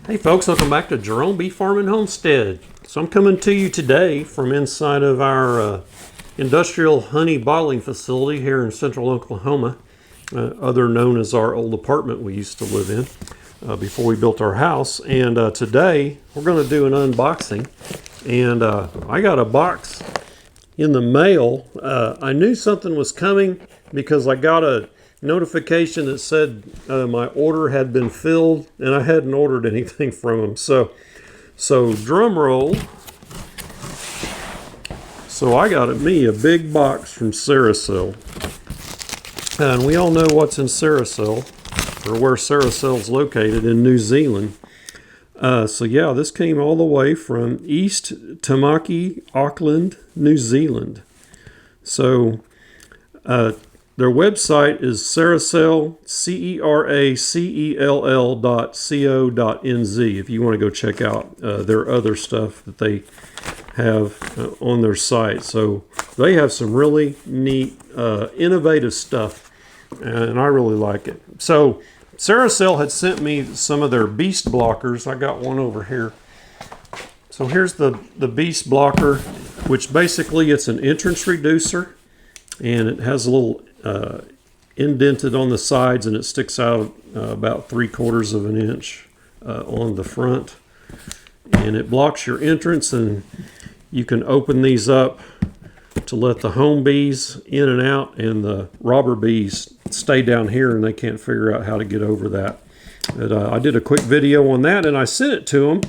Hey folks, welcome back to Jerome Bee Farm and Homestead. So I'm coming to you today from inside of our industrial honey bottling facility here in central Oklahoma, other known as our old apartment we used to live in before we built our house. And today we're going to do an unboxing. And I got a box in the mail. I knew something was coming because I got a notification that said my order had been filled and I hadn't ordered anything from them. So drum roll. So I got me a big box from Ceracell. And we all know what's in Ceracell, or where Ceracell's located in New Zealand. So yeah, this came all the way from East Tamaki, Auckland, New Zealand. So their website is Ceracell, Ceracell.co.nz if you want to go check out their other stuff that they have on their site. So they have some really neat, innovative stuff, and I really like it. So Ceracell had sent me some of their beast blockers. I got one over here. So here's the beast blocker, which basically it's an entrance reducer, and it has a little indented on the sides, and it sticks out about 3/4 of an inch on the front, and it blocks your entrance, and you can open these up to let the home bees in and out, and the robber bees stay down here and they can't figure out how to get over that. But I did a quick video on that and I sent it to them,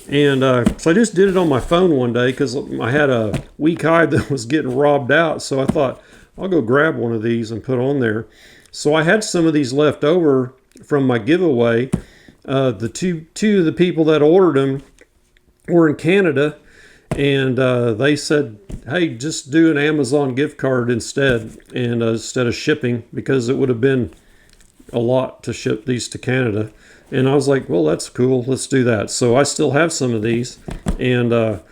and so I just did it on my phone one day because I had a weak hive that was getting robbed out. So I thought I'll go grab one of these and put on there. So I had some of these left over from my giveaway. The two of the people that ordered them were in Canada, and they said, hey, just do an Amazon gift card instead, and instead of shipping, because it would have been a lot to ship these to Canada. And I was like, well, that's cool, let's do that. So I still have some of these, and I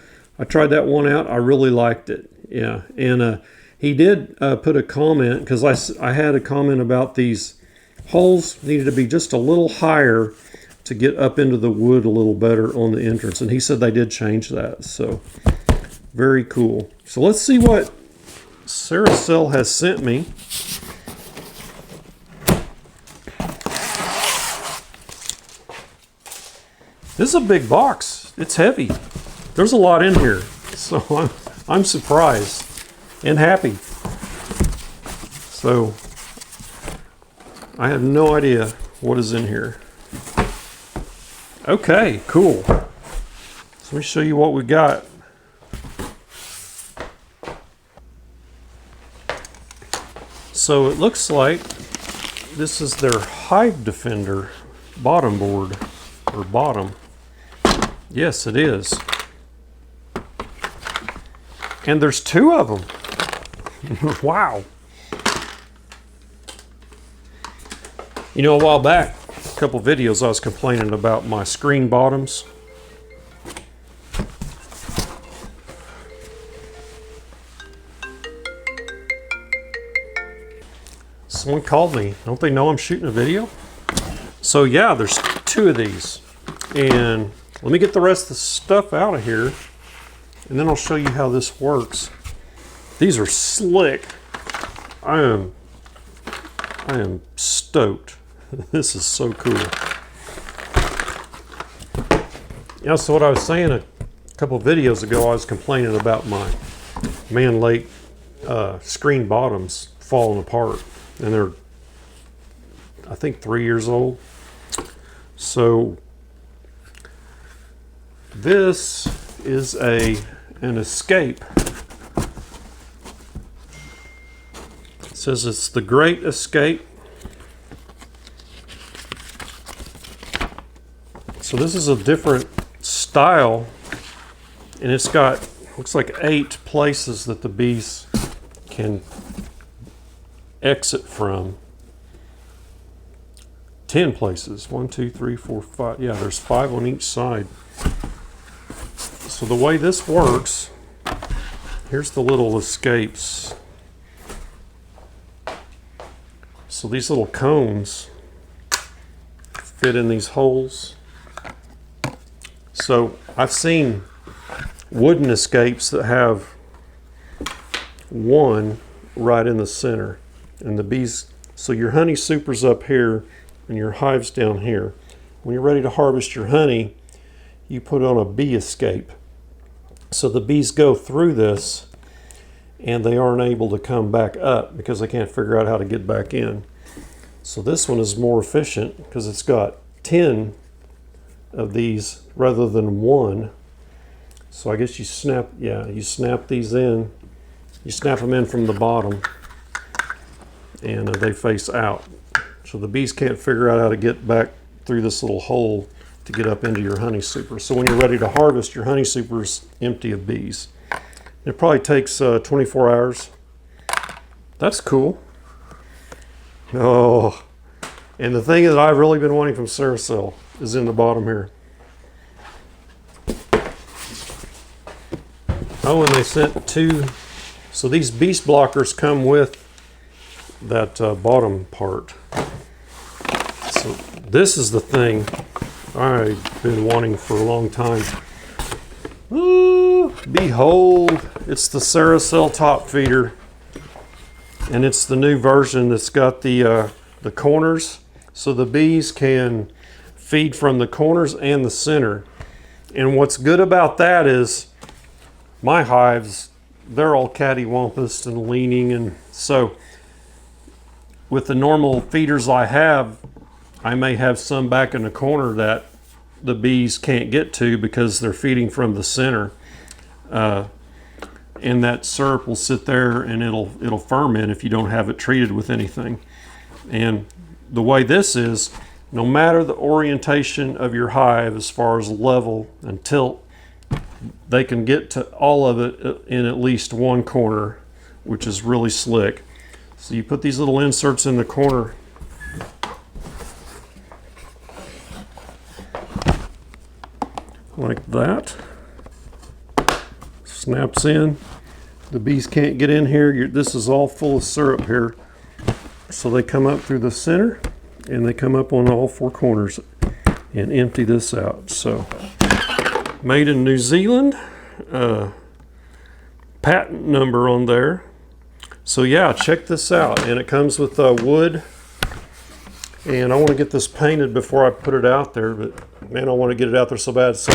tried that one out. I really liked it. Yeah. And he did put a comment, because I had a comment about these holes needed to be just a little higher to get up into the wood a little better on the entrance, and he said they did change that. So very cool. So let's see what Ceracell has sent me. This is a big box. It's heavy. There's a lot in here, so I'm surprised and happy. So I have no idea what is in here. Okay, cool. So let me show you what we got. So it looks like this is their Hive Defender bottom board, or bottom. Yes, it is. And there's two of them. Wow. You know, a while back, a couple videos, I was complaining about my screen bottoms. Someone called me. Don't they know I'm shooting a video? So yeah, there's two of these. And let me get the rest of the stuff out of here, and then I'll show you how this works. These are slick. I am stoked. This is so cool. Yeah, so what I was saying a couple videos ago, I was complaining about my Man Lake screen bottoms falling apart, and they're, I think, 3 years old. So this is an escape. It says it's the Great Escape. So this is a different style, and it's got, looks like 8 places that the bees can exit from. 10 places. 1, 2, 3, 4, 5. Yeah, there's 5 on each side. So the way this works, here's the little escapes. So these little cones fit in these holes. So I've seen wooden escapes that have one right in the center, and the bees, so your honey super's up here and your hive's down here. When you're ready to harvest your honey, you put on a bee escape. So the bees go through this and they aren't able to come back up because they can't figure out how to get back in. So this one is more efficient because it's got 10 of these rather than one. So I guess you snap these in. You snap them in from the bottom and they face out. So the bees can't figure out how to get back through this little hole to get up into your honey super. So when you're ready to harvest, your honey super's empty of bees. It probably takes 24 hours. That's cool. Oh, and the thing that I've really been wanting from Ceracell is in the bottom here. Oh, and they sent two. So these beast blockers come with that bottom part. So this is the thing I've been wanting for a long time. Ooh, behold, it's the Ceracell top feeder, and it's the new version that's got the corners, so the bees can feed from the corners and the center. And what's good about that is my hives, they're all cattywampus and leaning, and so with the normal feeders I have, I may have some back in the corner that the bees can't get to because they're feeding from the center, and that syrup will sit there and it'll ferment if you don't have it treated with anything. And the way this is, no matter the orientation of your hive as far as level and tilt, they can get to all of it in at least one corner, which is really slick. So you put these little inserts in the corner. Like that. Snaps in. The bees can't get in here. This is all full of syrup here. So they come up through the center and they come up on all four corners and empty this out. So made in New Zealand, patent number on there. So yeah, check this out. And it comes with wood. And I want to get this painted before I put it out there, but man, I want to get it out there so bad. So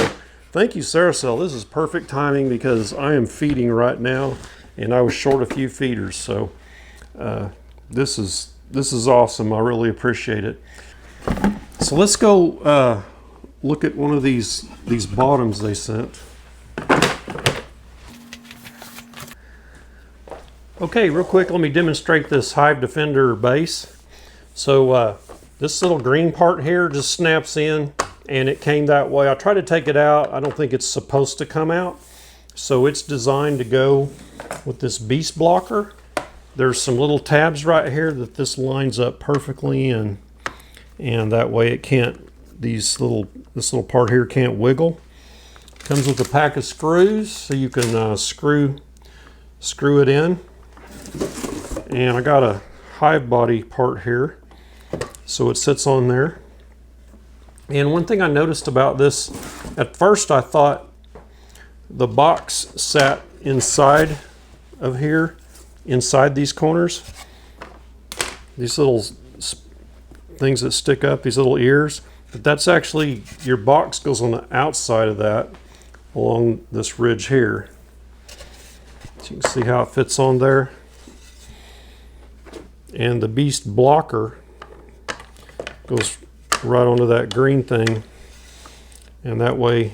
thank you, Ceracell. This is perfect timing because I am feeding right now and I was short a few feeders. So this is awesome. I really appreciate it. So let's go look at one of these bottoms they sent. Okay, real quick, let me demonstrate this Hive Defender base. So this little green part here just snaps in, and it came that way. I tried to take it out. I don't think it's supposed to come out. So it's designed to go with this beast blocker. There's some little tabs right here that this lines up perfectly in, and that way it can't, this little part here can't wiggle. Comes with a pack of screws, so you can screw it in. And I got a hive body part here, so it sits on there. And one thing I noticed about this, at first I thought the box sat inside of here, inside these corners. These little things that stick up, these little ears, but that's actually, your box goes on the outside of that along this ridge here. So you can see how it fits on there. And the beast blocker goes right onto that green thing, and that way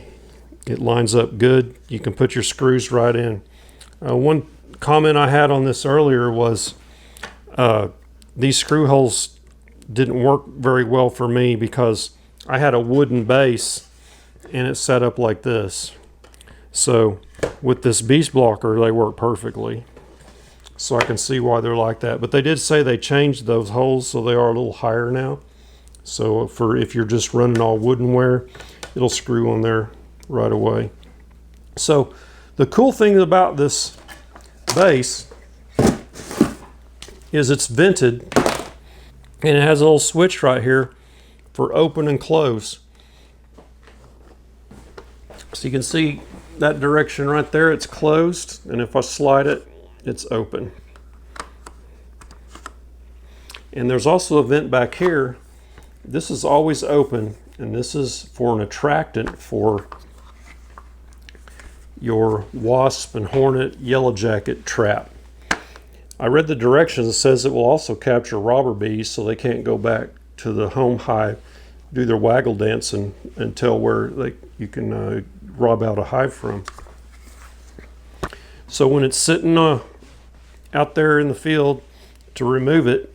it lines up good. You can put your screws right in. One comment I had on this earlier was these screw holes didn't work very well for me because I had a wooden base and it's set up like this. So with this beast blocker, they work perfectly. So I can see why they're like that. But they did say they changed those holes so they are a little higher now. So if you're just running all wooden ware, it'll screw on there right away. So the cool thing about this base is it's vented, and it has a little switch right here for open and close. So you can see that direction right there, it's closed, and if I slide it, it's open. And there's also a vent back here. This is always open, and this is for an attractant for your wasp and hornet yellow jacket trap. I read the directions. It says it will also capture robber bees so they can't go back to the home hive, do their waggle dance and tell where you can rob out a hive from. So when it's sitting out there in the field, to remove it,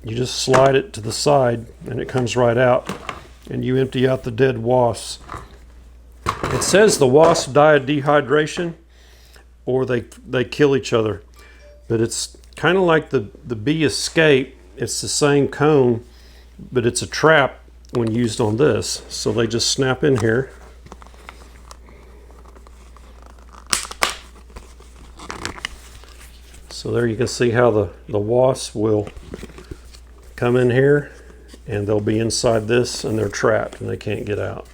you just slide it to the side and it comes right out, and you empty out the dead wasps. It says the wasps die of dehydration or they kill each other, but it's kind of like the bee escape. It's the same cone, but it's a trap when used on this. So they just snap in here. So there you can see how the wasp will come in here, and they'll be inside this, and they're trapped and they can't get out.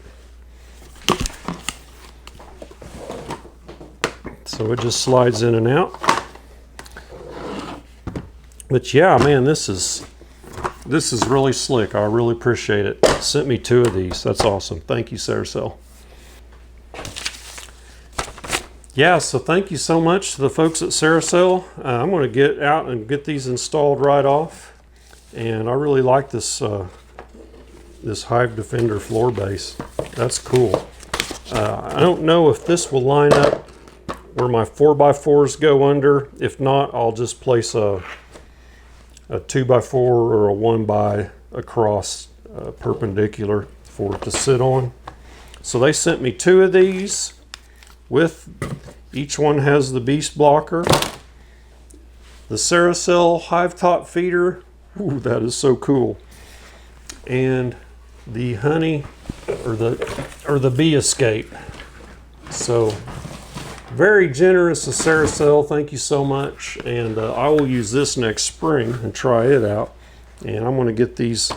So it just slides in and out. But yeah, man, this is really slick. I really appreciate it. Sent me 2 of these. That's awesome. Thank you, Ceracell. Yeah, so thank you so much to the folks at Ceracell. I'm going to get out and get these installed right off. And I really like this this Hive Defender floor base. That's cool. I don't know if this will line up where my 4x4s go under. If not, I'll just place a 2x4 or a 1x across perpendicular for it to sit on. So they sent me 2 of these with, each one has the beast blocker, the Ceracell hive top feeder. Ooh, that is so cool. And the honey or the bee escape. So very generous of Ceracell. Thank you so much. And I will use this next spring and try it out. And I'm going to get these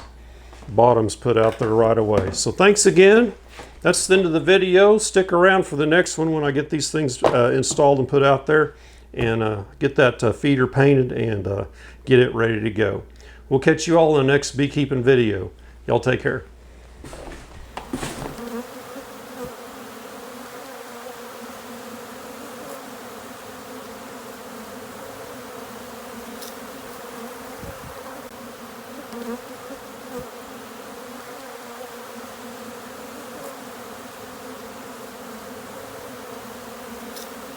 bottoms put out there right away. So thanks again. That's the end of the video. Stick around for the next one when I get these things installed and put out there, and get that feeder painted and get it ready to go. We'll catch you all in the next beekeeping video. Y'all take care.